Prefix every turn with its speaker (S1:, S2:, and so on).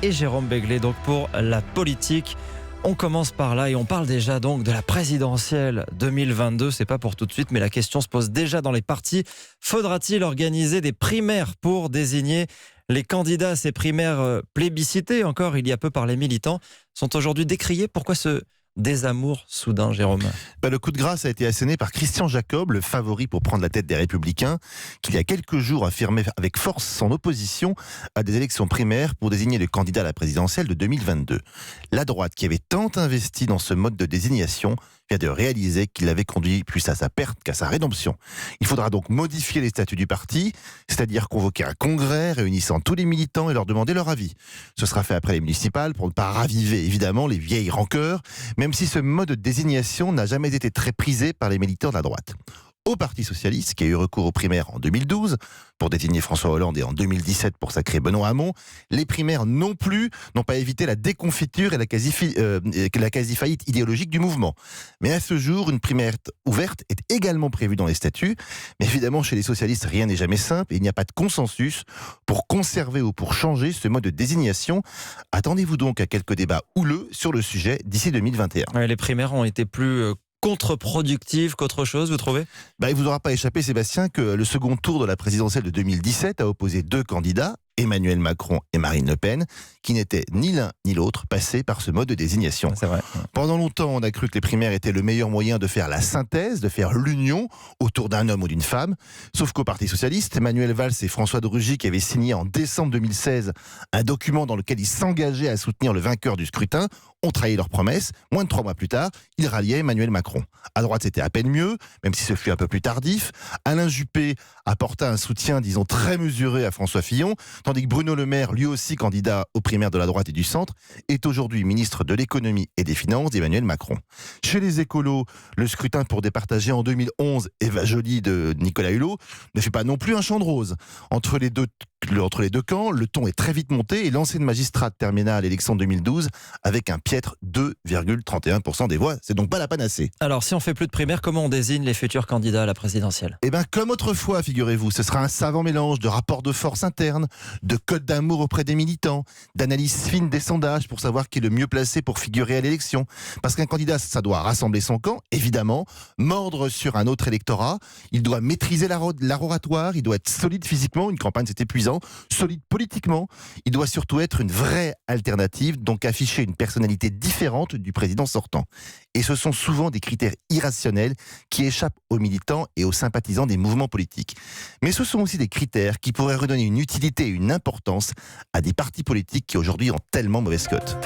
S1: et Jérôme Béglé donc pour la politique. On commence par là et on parle déjà donc de la présidentielle 2022. C'est pas pour tout de suite, mais la question se pose déjà dans les partis. Faudra-t-il organiser des primaires pour désigner les candidats à ces primaires plébiscitées encore il y a peu par les militants sont aujourd'hui décriés? Pourquoi ce désamour soudain, Jérôme?
S2: Le coup de grâce a été asséné par Christian Jacob, le favori pour prendre la tête des Républicains, qui il y a quelques jours affirmait avec force son opposition à des élections primaires pour désigner le candidat à la présidentielle de 2022. La droite, qui avait tant investi dans ce mode de désignation, vient de réaliser qu'il avait conduit plus à sa perte qu'à sa rédemption. Il faudra donc modifier les statuts du parti, c'est-à-dire convoquer un congrès réunissant tous les militants et leur demander leur avis. Ce sera fait après les municipales pour ne pas raviver évidemment les vieilles rancœurs, même si ce mode de désignation n'a jamais été très prisé par les militants de la droite. Au Parti Socialiste, qui a eu recours aux primaires en 2012 pour désigner François Hollande et en 2017 pour sacrer Benoît Hamon, les primaires non plus n'ont pas évité la déconfiture et la quasi-faillite idéologique du mouvement. Mais à ce jour, une primaire ouverte est également prévue dans les statuts. Mais évidemment, chez les socialistes, rien n'est jamais simple et il n'y a pas de consensus pour conserver ou pour changer ce mode de désignation. Attendez-vous donc à quelques débats houleux sur le sujet d'ici 2021.
S1: Ouais, les primaires ont été plus contre-productive qu'autre chose, vous trouvez?
S2: Il ne vous aura pas échappé, Sébastien, que le second tour de la présidentielle de 2017 a opposé deux candidats, Emmanuel Macron et Marine Le Pen, qui n'étaient ni l'un ni l'autre passés par ce mode de désignation.
S1: C'est vrai.
S2: Pendant longtemps, on a cru que les primaires étaient le meilleur moyen de faire la synthèse, de faire l'union autour d'un homme ou d'une femme. Sauf qu'au Parti Socialiste, Manuel Valls et François de Rugy, qui avaient signé en décembre 2016 un document dans lequel ils s'engageaient à soutenir le vainqueur du scrutin, ont trahi leurs promesses. Moins de 3 mois plus tard, ils ralliaient Emmanuel Macron. À droite, c'était à peine mieux, même si ce fut un peu plus tardif. Alain Juppé apporta un soutien, disons, très mesuré à François Fillon, tandis que Bruno Le Maire, lui aussi candidat aux primaires de la droite et du centre, est aujourd'hui ministre de l'économie et des finances d'Emmanuel Macron. Chez les écolos, le scrutin pour départager en 2011 Eva Joly de Nicolas Hulot ne fait pas non plus un champ de rose. Entre les deux camps, le ton est très vite monté et l'ancienne magistrate termina à l'élection 2012 avec un piètre 2,31% des voix. C'est donc pas la panacée.
S1: Alors, si on fait plus de primaires, comment on désigne les futurs candidats à la présidentielle?
S2: Comme autrefois, figurez-vous, ce sera un savant mélange de rapports de force internes, de codes d'amour auprès des militants, d'analyse fine des sondages pour savoir qui est le mieux placé pour figurer à l'élection. Parce qu'un candidat, ça doit rassembler son camp, évidemment, mordre sur un autre électorat, il doit maîtriser l'art oratoire, il doit être solide physiquement, une campagne c'est épuisant, solide politiquement, il doit surtout être une vraie alternative, donc afficher une personnalité différente du président sortant. Et ce sont souvent des critères irrationnels qui échappent aux militants et aux sympathisants des mouvements politiques. Mais ce sont aussi des critères qui pourraient redonner une utilité et une importance à des partis politiques qui aujourd'hui ont tellement mauvaise cote.